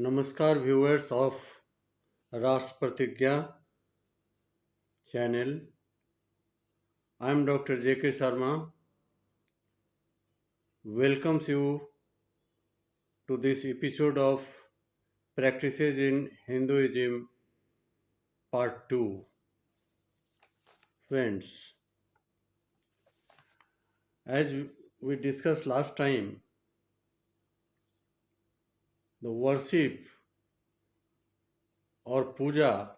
नमस्कार viewers of राष्ट्र प्रतिज्ञा channel. I am Dr. J.K. Sharma. Welcomes you to this episode of Practices in Hinduism part 2. Friends, as we discussed last time, the worship or puja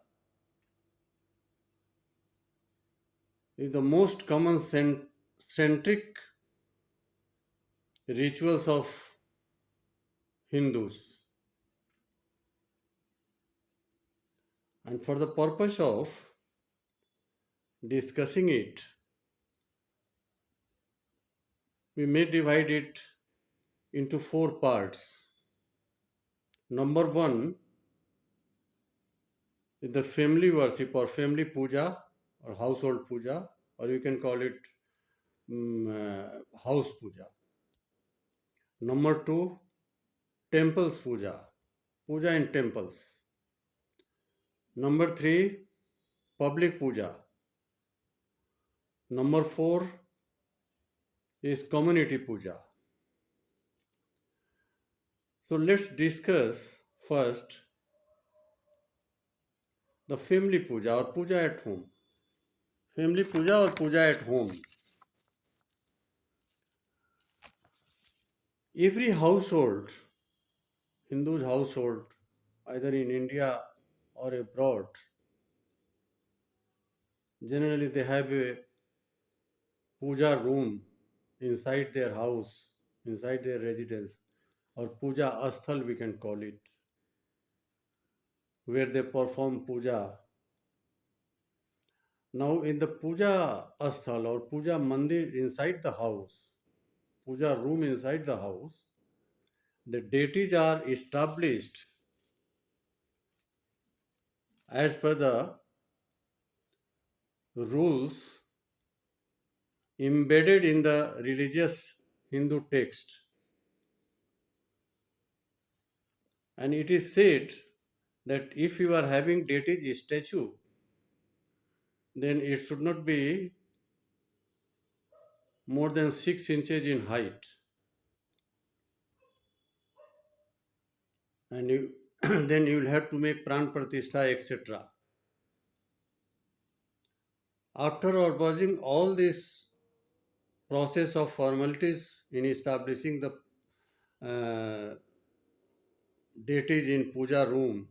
is the most common centric rituals of Hindus. And for the purpose of discussing it, we may divide it into four parts. Number one is the family worship or family puja or household puja, or you can call it house puja. Number two, temples puja, puja in temples. Number three, public puja. Number four is community puja. So let's discuss first the family puja or puja at home. Family puja or puja at home. Every household, Hindu's household, either in India or abroad, generally they have a puja room inside their house, inside their residence, or puja asthal we can call it, where they perform puja. Now in the puja asthal or puja mandir inside the house, puja room inside the house, the deities are established as per the rules embedded in the religious Hindu text. And it is said that if you are having deity's statue, then it should not be more than 6 inches in height. And you, then you will have to make pran pratishtha, etc. After observing all this process of formalities in establishing the deities in puja room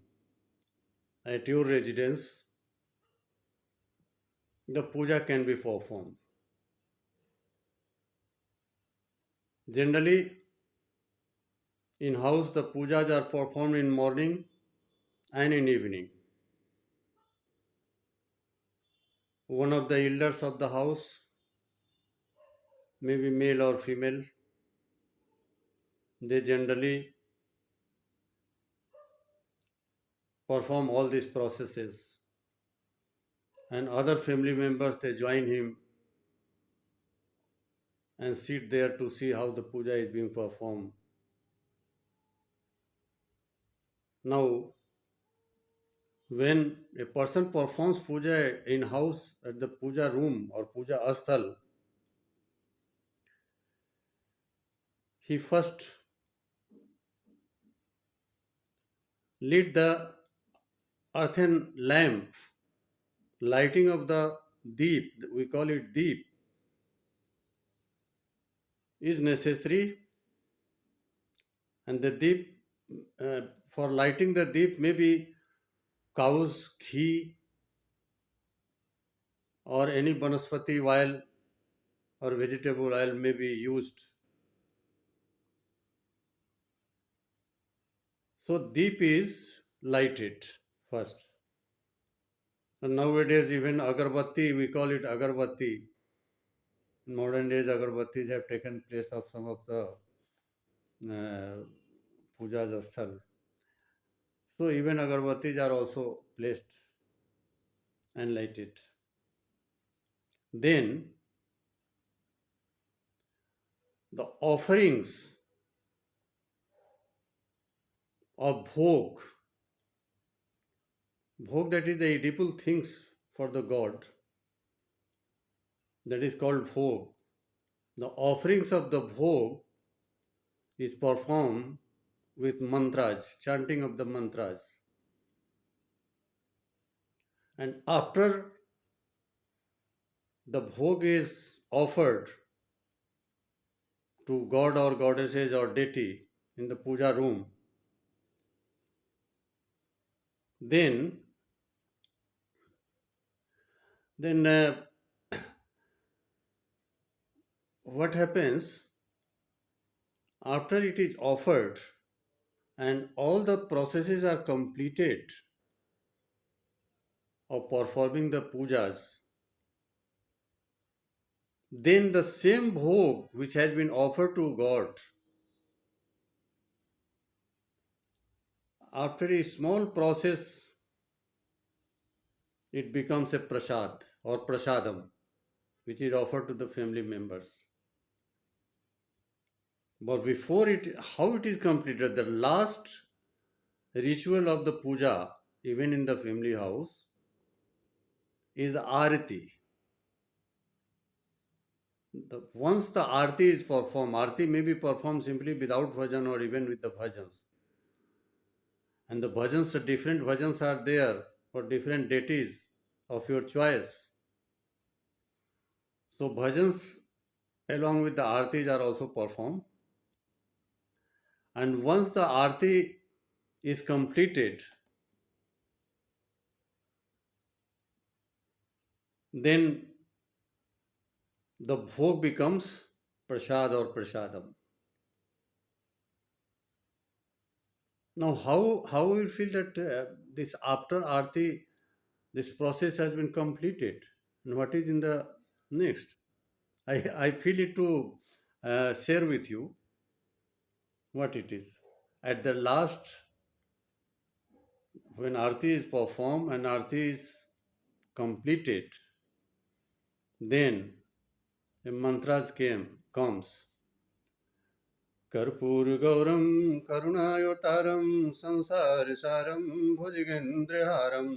at your residence, the puja can be performed. Generally, in house the pujas are performed in morning and in evening. One of the elders of the house, maybe male or female, they generally perform all these processes, and other family members they join him and sit there to see how the puja is being performed. Now, when a person performs puja in house at the puja room or puja asthal, he first lit the earthen lamp, lighting of the deep, we call it deep, is necessary, and the deep, for lighting the deep, maybe cow's ghee or any banaspati oil or vegetable oil may be used. So deep is lighted first. And nowadays even agarbatti, we call it agarbatti. In modern days, agarbattis have taken place of some of the pujas asthal. So even agarbattis are also placed and lighted. Then the offerings of bhog. Bhog, that is the edible things for the god, that is called bhog. The offerings of the bhog is performed with mantras, chanting of the mantras. And after the bhog is offered to god or goddesses or deity in the puja room, then then what happens after it is offered and all the processes are completed of performing the pujas, then the same bhog which has been offered to god, after a small process, it becomes a prasad or prasadam, which is offered to the family members. But before it, how it is completed, the last ritual of the puja, even in the family house, is the arati. Once the arati is performed, arati may be performed simply without bhajan or even with the bhajans. And the bhajans, the different bhajans are there for different deities of your choice. So bhajans along with the artis are also performed. And once the arti is completed, then the bhog becomes prasad or prasadam. Now, how we feel that this after arti, this process has been completed, and what is in the next? I feel it to share with you what it is. At the last, when arti is performed and arti is completed, then a mantras comes. कर्पूरगौरं करुणावतारं संसारसारं भुजगेन्द्रहारं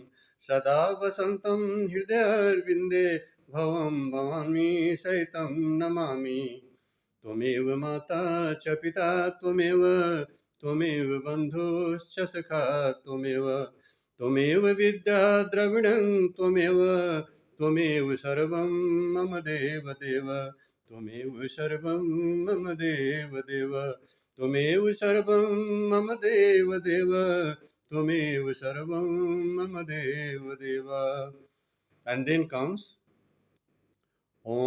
सदा वसन्तं हृदयारविन्दे भवं भवामि सहितं नमामि त्वमेव माता च पिता त्वमेव बन्धुश्च सखा त्वमेव विद्या द्रविणं त्वमेव सर्वं मम देव त्वमेव सर्वं मम देव त्वमेव सर्वं मम देव त्वमेव सर्वं मम देव. And then comes Om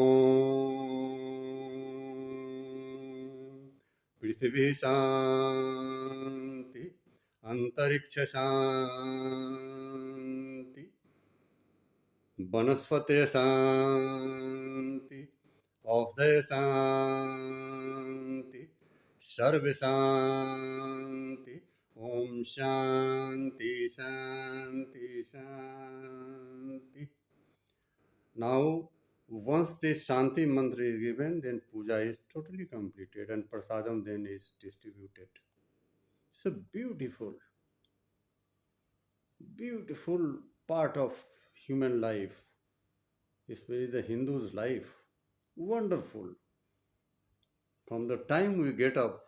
Prithvi Shanti Antariksha Shanti Vanaspate Shanti Ausdaya Shanti Sarve Shanti Om Shanti Shanti Shanti. Now, once this Shanti mantra is given, then puja is totally completed and prasadam then is distributed. It's a beautiful part of human life, especially the Hindu's life. Wonderful. From the time we get up,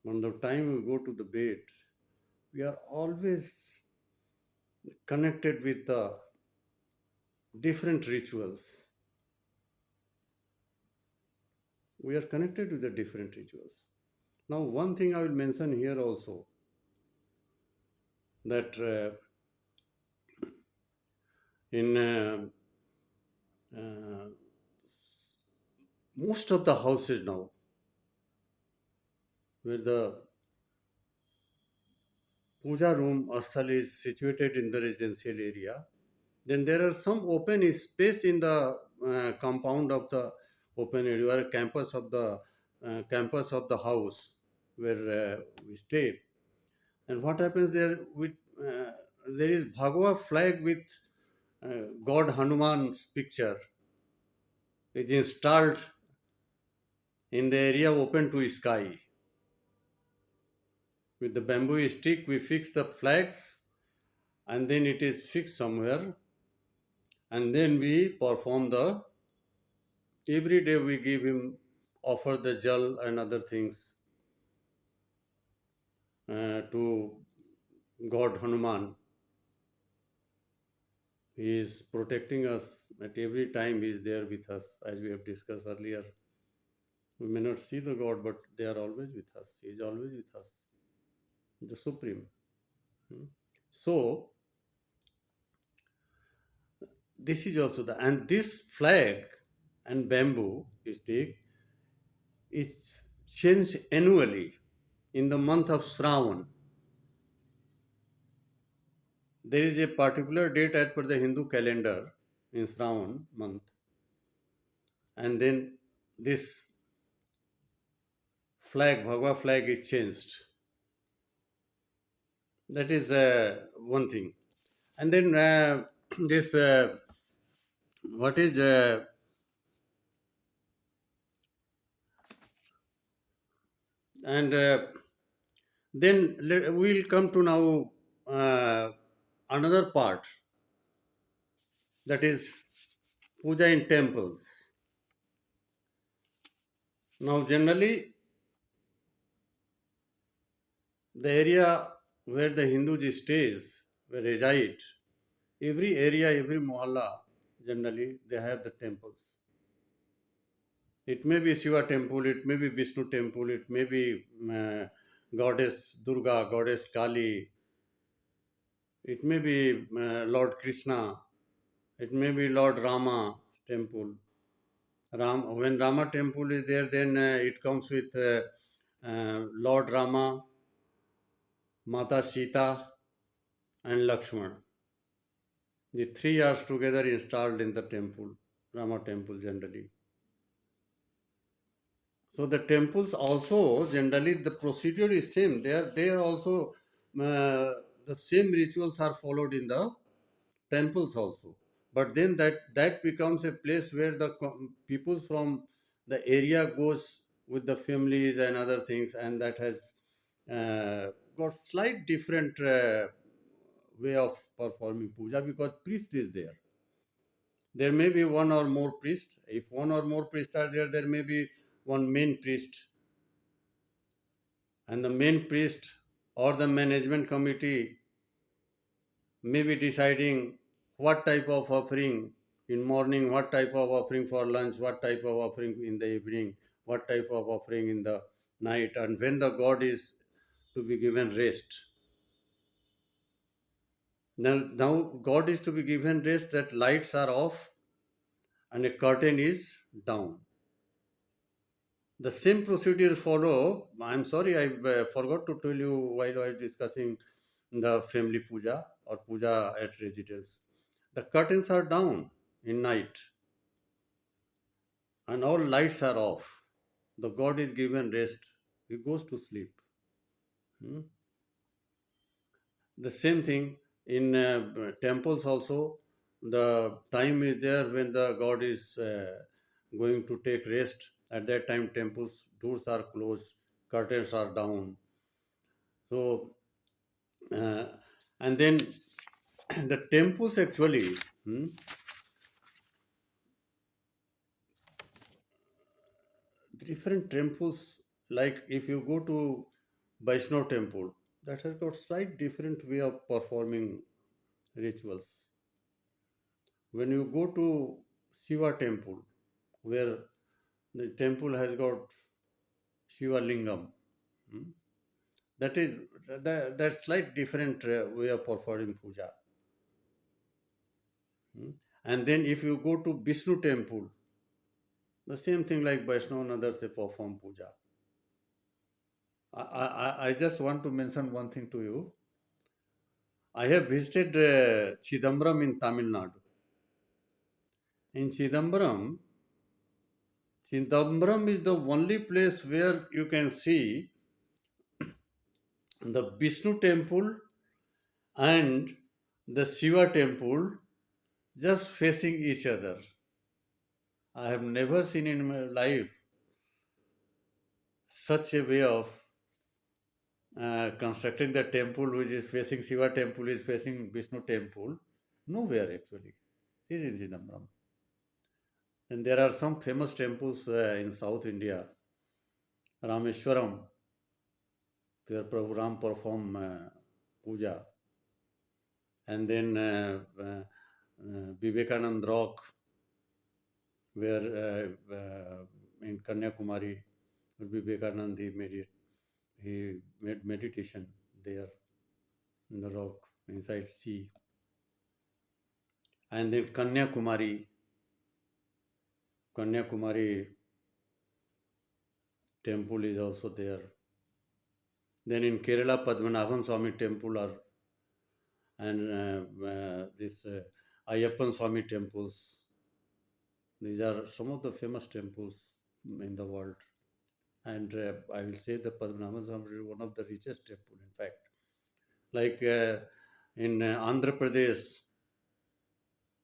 from the time we go to the bed, we are always connected with the different rituals. We are connected with the different rituals. Now, one thing I will mention here also, that in most of the houses now, where the puja room asthal is situated in the residential area, then there are some open space in the compound of the open area or campus of the house where we stay. And what happens there? There is Bhagava flag with God Hanuman's picture is installed in the area open to sky. With the bamboo stick, we fix the flags, and then it is fixed somewhere, and then we perform the. Every day we give him, offer the jal and other things to God Hanuman. He is protecting us at every time. He is there with us, as we have discussed earlier. We may not see the God, but they are always with us. He is always with us, the Supreme. Hmm. So this is also the, and this flag and bamboo stick is changed annually in the month of Shravan. There is a particular date as per the Hindu calendar in Shravan month, and then this flag, Bhagwa flag, is changed. That is one thing. And then this what is and then we'll come to now another part, that is puja in temples. Now, generally, the area where the Hindus stays, where reside, every area, every mohalla, generally they have the temples. It may be Shiva temple, it may be Vishnu temple, it may be goddess Durga, goddess Kali, it may be Lord Krishna, it may be Lord Rama temple. When Rama temple is there, then it comes with Lord Rama, Mata Sita, and Lakshmana. The three are together installed in the temple, Rama temple generally. So the temples also generally the procedure is same. They are also the same rituals are followed in the temples also. But then that becomes a place where the people from the area goes with the families and other things, and that has got slight different way of performing puja because priest is there. There may be one or more priests. If one or more priests are there, there may be one main priest, and the main priest or the management committee may be deciding what type of offering in morning, what type of offering for lunch, what type of offering in the evening, what type of offering in the night, and when the god is to be given rest. Now God is to be given rest, that lights are off and a curtain is down. The same procedure follow. I'm sorry, I forgot to tell you while I was discussing the family puja or puja at residence. The curtains are down in night and all lights are off. The god is given rest. He goes to sleep. Hmm? The same thing in temples also. The time is there when the god is going to take rest. At that time, temples doors are closed, curtains are down. So, uh, and then the temples actually, different temples, like if you go to Vaishnav temple, that has got slight different way of performing rituals. When you go to Shiva temple, where the temple has got Shiva Lingam, hmm, that is that slight different way of performing puja. Hmm. And then if you go to Vishnu temple, the same thing like Vaishnava and others, they perform puja. I just want to mention one thing to you. I have visited Chidambaram in Tamil Nadu. In Chidambaram is the only place where you can see the Vishnu temple and the Shiva temple just facing each other. I have never seen in my life such a way of constructing the temple which is facing Shiva temple is facing Vishnu temple. Nowhere actually. It is in Chidambaram. And there are some famous temples in South India. Rameshwaram, where Prabhu Ram perform puja. And then Vivekanand Rock, where in Kanyakumari, Vivekanand he made meditation there in the rock inside sea. And then Kanyakumari temple is also there. Then in Kerala, Padmanabham Swami temple are, and this Ayyappan Swami temples. These are some of the famous temples in the world. And I will say the Padmanabhan Swami is one of the richest temple, in fact. Like in Andhra Pradesh,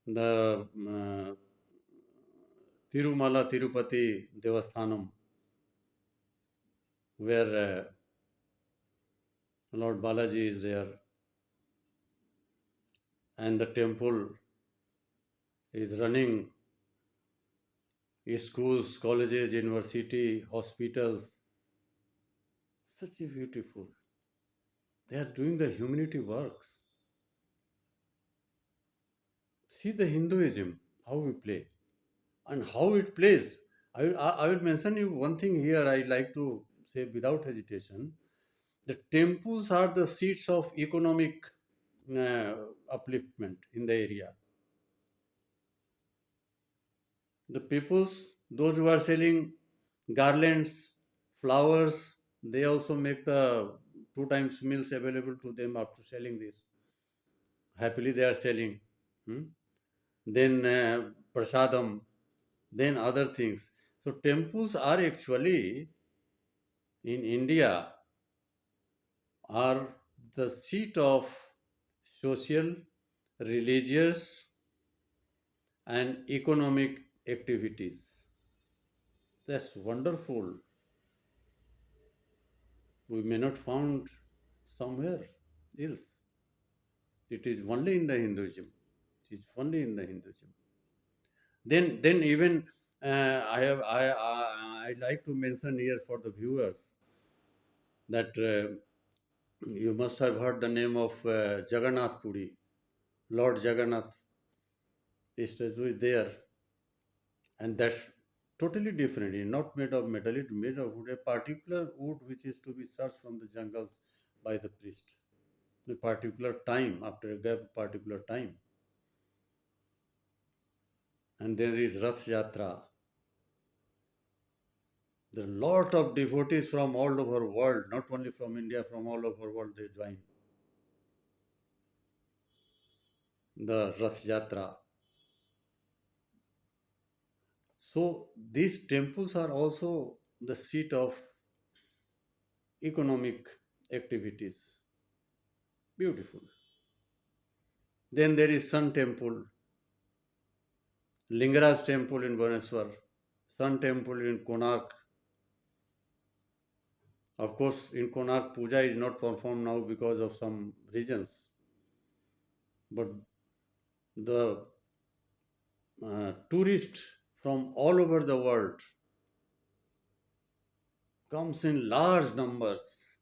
the Tirumala Tirupati Devasthanam, where Lord Balaji is there, and the temple is running schools, colleges, university, hospitals. Such a beautiful. They are doing the humanity works. See the Hinduism, how we play and how it plays. I will mention you one thing here I like to say without hesitation. The temples are the seats of economic uh, upliftment in the area. The peoples, those who are selling garlands, flowers, they also make the 2 times meals available to them after selling this. Happily they are selling. Hmm? Then prasadam, then other things. So temples are actually in India are the seat of social, religious, and economic activities. That's wonderful. We may not found somewhere else. It is only in the Hinduism. It is only in the Hinduism. Then even I like to mention here for the viewers that you must have heard the name of Jagannath Puri, Lord Jagannath. His statue is there, and that's totally different. It's not made of metal; it's made of wood, a particular wood which is to be searched from the jungles by the priest. A particular time, after a particular time. And there is Rath Yatra. There are a lot of devotees from all over world, not only from India, from all over world they join the Rath Yatra. So these temples are also the seat of economic activities. Beautiful. Then there is Sun Temple, Lingaraj Temple in Bhubaneswar, Sun Temple in Konark. Of course, in Konark, puja is not performed now because of some reasons. But the tourists from all over the world comes in large numbers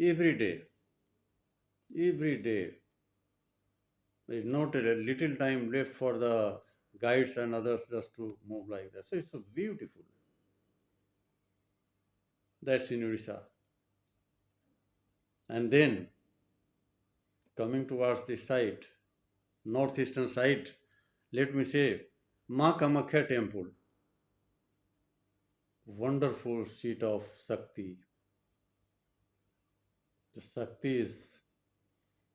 every day. Every day. There is not a little time left for the guides and others just to move like that. So it's so beautiful. That's in Odisha. And then coming towards the side, northeastern side, let me say, Ma Kamakhya temple, wonderful seat of Shakti. The Shakti is,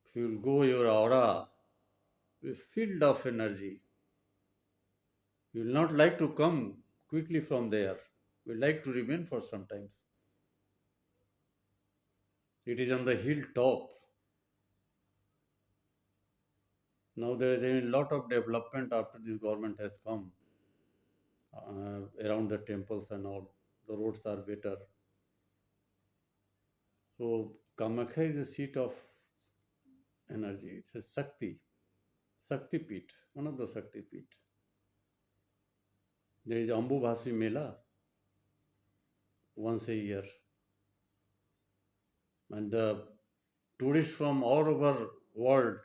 if you will go your aura, you're filled of energy. You will not like to come quickly from there. You like to remain for some time. It is on the hilltop. Now there is a lot of development after this government has come around the temples and all. The roads are better. So Kamakya is the seat of energy. It's a Shakti Peeth, one of the Shakti Peeth. There is Ambubhasi Mela once a year, and the tourists from all over world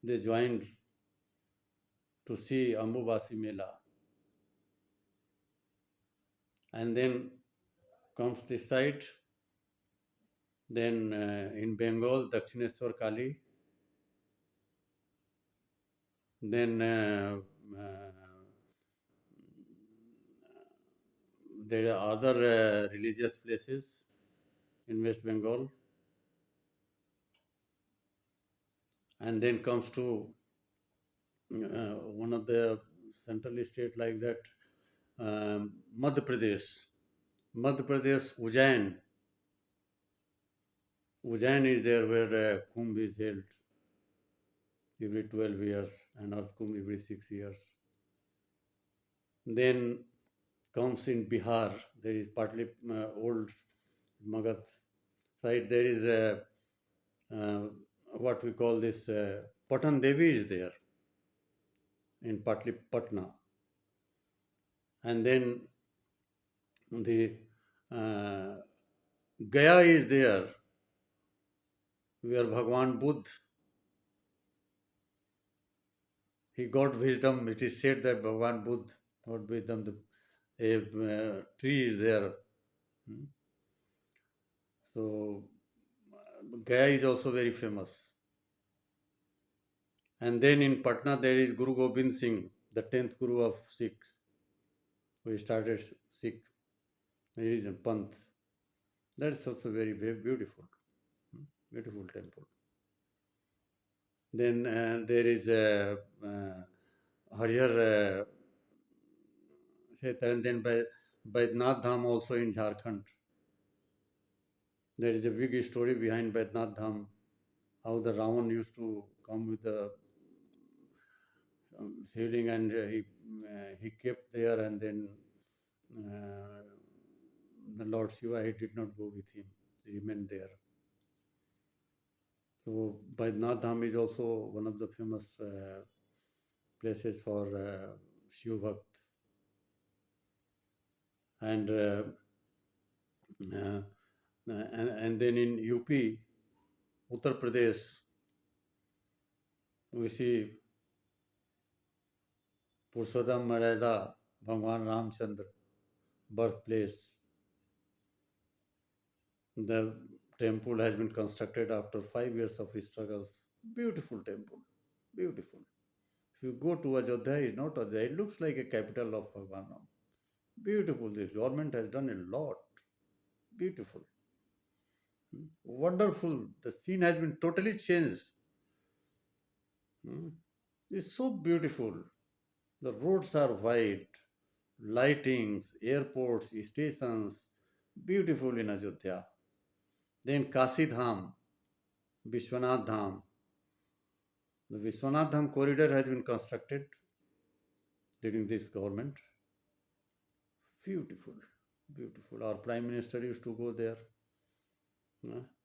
they joined to see Ambubhasi Mela, and then comes this side. Then in Bengal, Dakshineshwar Kali. Then there are other religious places in West Bengal, and then comes to one of the central state like that, Madhya Pradesh. Madhya Pradesh, Ujjain. Ujjain is there where Kumbh is held every 12 years and Earth Kumbh every 6 years. Then comes in Bihar, there is partly old Magadh side, there is uh, what we call this Patan Devi is there in partly Patna. And then the uh, Gaya is there where Bhagwan Buddha he got wisdom. It is said that Bhagwan Buddha got wisdom. A tree is there. Hmm. So Gaya is also very famous. And then in Patna there is Guru Gobind Singh, the 10th Guru of Sikhs, who started Sikh religion, Panth. That is also very, very beautiful. Beautiful temple. Then there is Harihar and then by Baidnath Dham also in Jharkhand. There is a big story behind Baidnath Dham, how the Ravan used to come with the shivling and he kept there, and then uh, the Lord Shiva he did not go with him; he remained there. So Baidnath Dham is also one of the famous places for Shiva Bhakt. And uh, and then in UP, Uttar Pradesh, we see Purushottam Marada, Bhagwan Ramchandra, birthplace. The temple has been constructed after 5 years of struggles. Beautiful temple, beautiful. If you go to Ajodhya, it's not Ajodhya, it looks like a capital of Bhagwan Ram. Beautiful. The government has done a lot. Beautiful. Wonderful. The scene has been totally changed. Hmm. It's so beautiful. The roads are wide, lightings, airports, stations, beautiful in Ajodhya. Then Kasi Dham, Vishwanath Dham. The Vishwanath Dham corridor has been constructed during this government. Beautiful, beautiful. Our Prime Minister used to go there.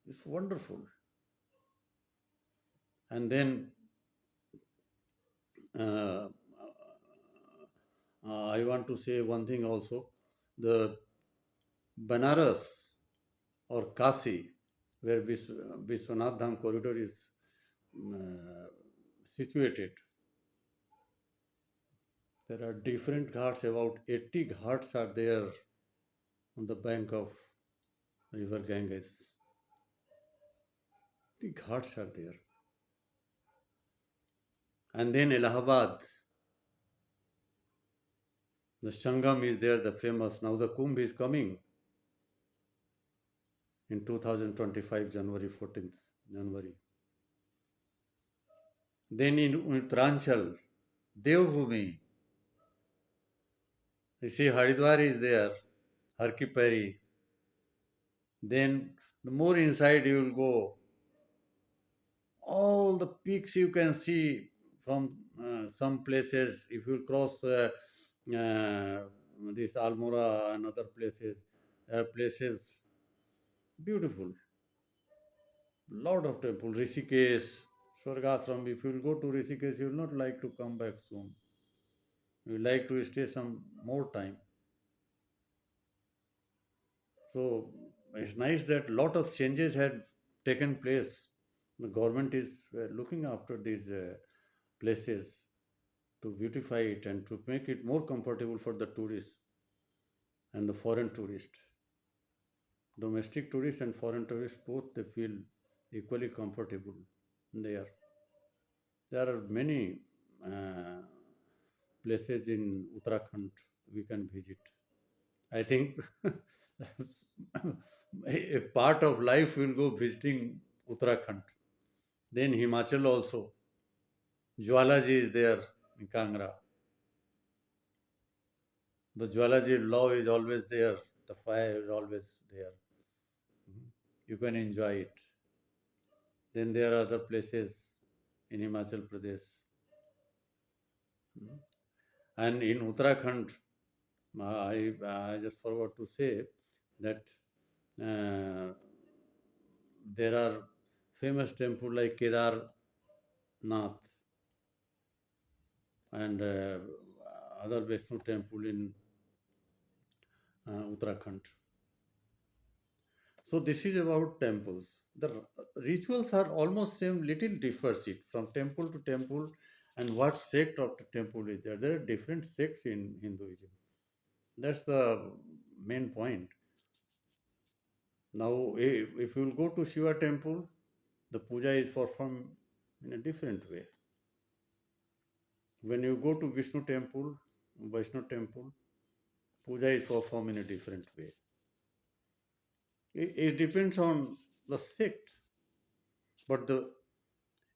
It's wonderful. And then uh, I want to say one thing also. The Banaras or Kasi, where Vishwanath Dham corridor is uh, situated, there are different ghats, about 80 ghats are there on the bank of river Ganges. The ghats are there. And then Allahabad, the Sangam is there, the famous. Now the Kumbh is coming in 2025, January 14th, January. Then in Uttaranchal, Devbhumi, you see Haridwar is there, Har Ki Pairi. Then the more inside you will go, all the peaks you can see from some places. If you cross this Almora and other places, places beautiful. Lot of temple. Rishikesh, Swargashram. If you will go to Rishikesh, you will not like to come back soon. You will like to stay some more time. So it's nice that lot of changes had taken place. The government is looking after these places to beautify it and to make it more comfortable for the tourists and the foreign tourists. Domestic tourists and foreign tourists both they feel equally comfortable there. There are many uh, places in Uttarakhand we can visit. I think a part of life will go visiting Uttarakhand. Then Himachal also. Jwalaji is there in Kangra. The Jwalaji love is always there. The fire is always there. You can enjoy it. Then there are other places in Himachal Pradesh. And in Uttarakhand, I just forgot to say that uh, there are famous temples like Kedarnath and other Vishnu temple in Uttarakhand. So this is about temples. The rituals are almost same, little differs it from temple to temple, and what sect of the temple is there. There are different sects in Hinduism. That's the main point. Now, if you will go to Shiva temple, the puja is performed in a different way. When you go to Vishnu temple, Vaishnu temple, puja is performed in a different way. It depends on the sect, but the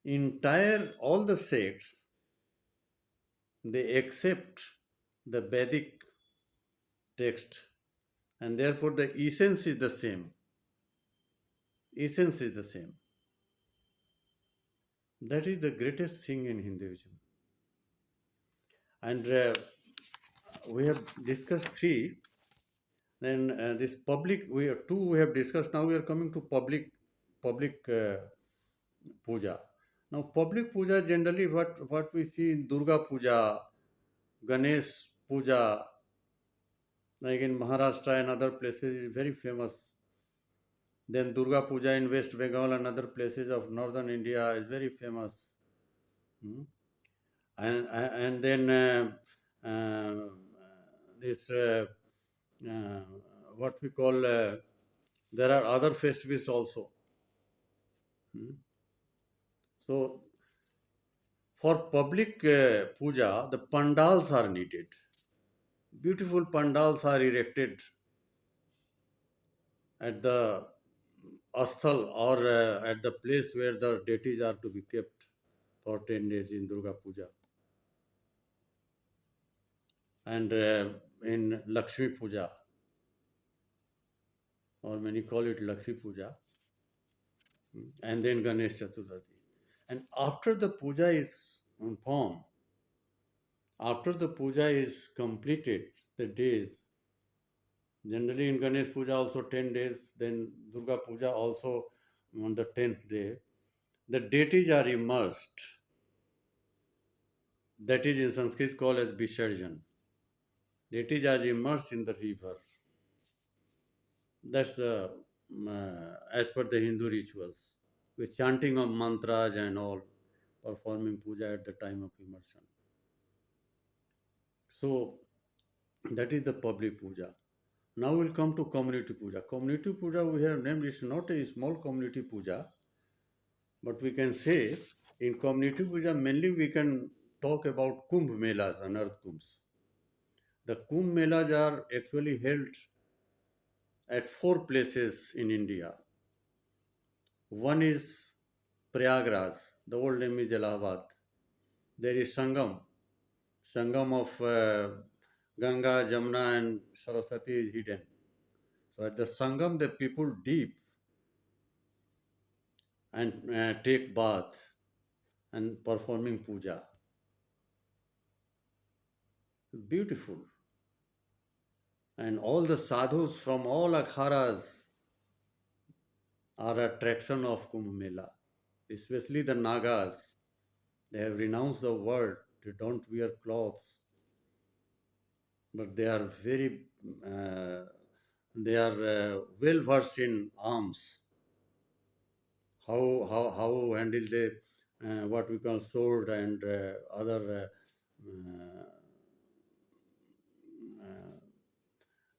entire all the sects they accept the Vedic text, and therefore the essence is the same. Essence is the same. That is the greatest thing in Hinduism. And we have discussed three. Then this public, we have two we have discussed. Now we are coming to public puja. Now public puja generally what we see in Durga puja, Ganesh puja, like in Maharashtra and other places is very famous. Then Durga puja in West Bengal and other places of northern India is very famous. Hmm. And then uh, this uh, what we call there are other festivals also. Hmm. So for public puja, the pandals are needed. Beautiful pandals are erected at the asthal or at the place where the deities are to be kept for 10 days in Durga Puja. And in Lakshmi Puja, or many call it Lakshmi Puja, and then Ganesh Chaturthi. And after the puja is performed, after the puja is completed, the days, generally in Ganesh Puja also 10 days, then Durga Puja also on the 10th day, the deities are immersed. That is in Sanskrit called as Visarjan. Deities are immersed in the river. That's the as per the Hindu rituals, with chanting of mantras and all, performing puja at the time of immersion. So that is the public puja. Now we'll come to community puja. Community puja we have named is not a small community puja, but we can say in community puja mainly we can talk about Kumbh Melas and Earth Kumbhs. The Kumbh Melas are actually held at four places in India. One is Prayagraj, the old name is Allahabad. There is Sangam, Sangam of Ganga, Jamuna, and Saraswati is hidden. So at the Sangam, the people dip and take bath and performing puja. Beautiful. And all the sadhus from all akharas are attraction of Kumbh Mela, especially the Nagas. They have renounced the world. They don't wear clothes, but they are very, they are well versed in arms. How handle they what we call sword and other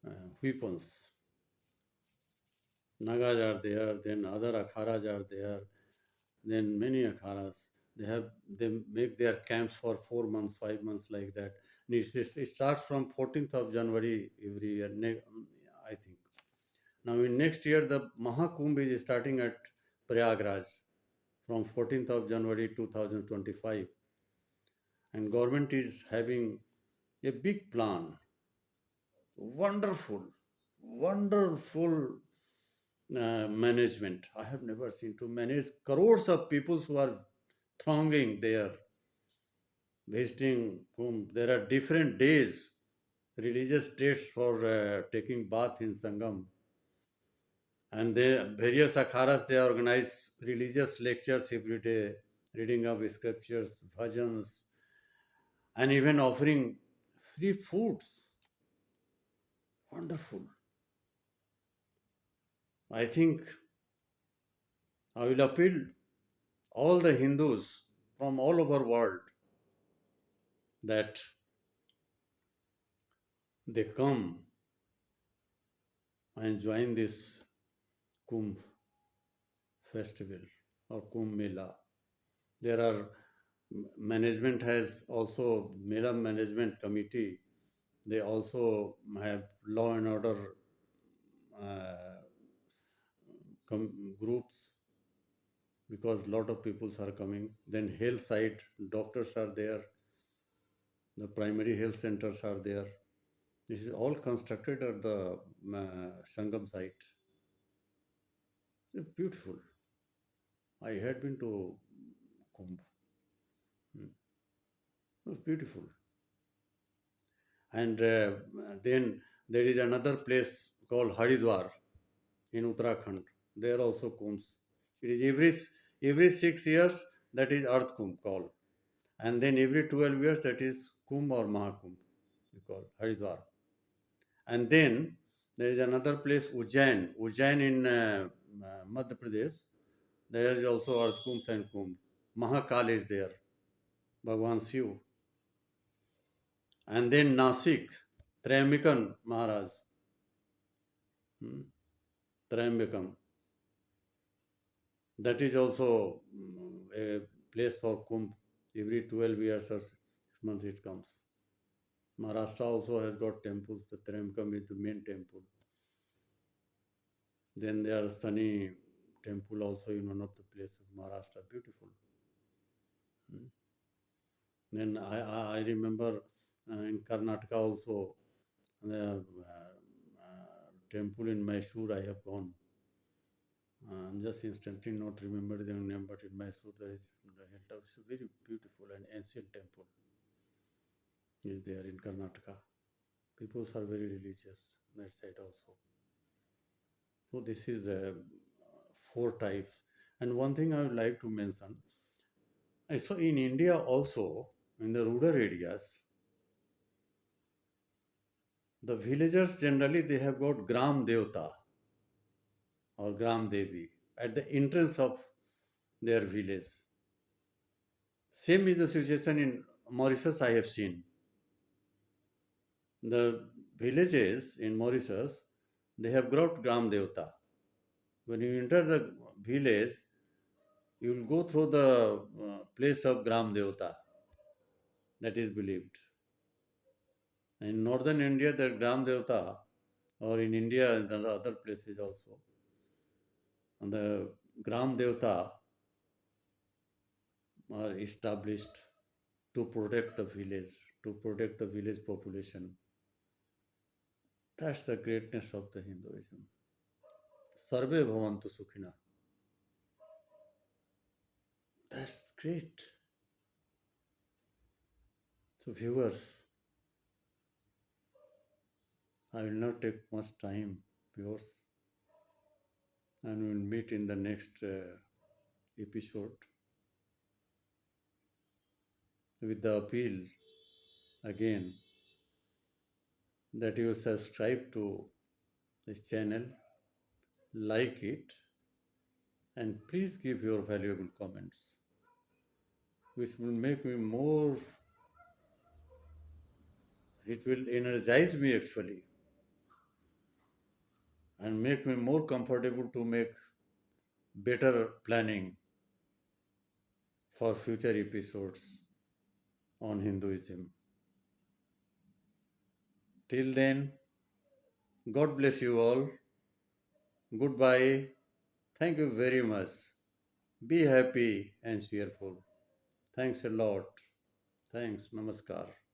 uh, weapons. Nagas are there, then other akharas are there, then many akharas. They make their camps for 4 months, 5 months like that. And it starts from 14th of January every year, I think. Now in next year the Mahakumbh is starting at Prayagraj from 14th of January 2025, and government is having a big plan, wonderful, wonderful management. I have never seen to manage crores of people who are thronging there, visiting whom there are different days, religious dates for taking bath in Sangam. And the various akharas, they organize religious lectures every day, reading of scriptures, bhajans, and even offering free foods. Wonderful. I think I will appeal all the Hindus from all over world that they come and join this Kumbh festival or Kumbh Mela. There are management has also Mela management committee. They also have law and order uh, groups because lot of peoples are coming. Then health side doctors are there. The primary health centers are there. This is all constructed at the Sangam site. It's beautiful. I had been to Kumbh. Hmm. It was beautiful. And then there is another place called Haridwar in Uttarakhand. There also kumbhs. It is every 6 years that is Earth Kumbh called, and then every 12 years that is Kumbh or Mahakumbh. We call Haridwar. And then there is another place Ujjain in Madhya Pradesh. There is also Earth Kumbh and Kumbh. Mahakal is there, Bhagwan Shiv. And then Nasik, Trayambikan Maharaj, hmm, Trayambikam. That is also a place for Kumbh. Every 12 years or 6 months it comes. Maharashtra also has got temples. The Trayambikam is the main temple. Then there are Sunny temple also in one of the places of Maharashtra. Beautiful. Hmm. Then I remember in Karnataka also the temple in Mysore I have gone. I'm just instantly not remember the name, but in Mysore there is the hilltop. It's a very beautiful and ancient temple is there in Karnataka. People are very religious that side also. So this is four types. And one thing I would like to mention, I saw in India also in the rural areas, the villagers generally they have got Gram Devta or Gram Devi at the entrance of their village. Same is the situation in Mauritius I have seen. The villages in Mauritius, they have got Gram Devta. When you enter the village, you will go through the place of Gram Devta. That is believed. In northern India, the Gram Devta, or in India, in the other places also, and the Gram Devta are established to protect to protect the village population. That's the greatness of the Hinduism. Sarve Bhavantu Sukhina. That's great. So, viewers, I will not take much time, viewers. and we'll meet in the next episode with the appeal again that you subscribe to this channel, like it, and please give your valuable comments, which will make me more, it will energize me actually, and make me more comfortable to make better planning for future episodes on Hinduism. Till then, God bless you all. Goodbye. Thank you very much. Be happy and cheerful. Thanks a lot. Thanks. Namaskar.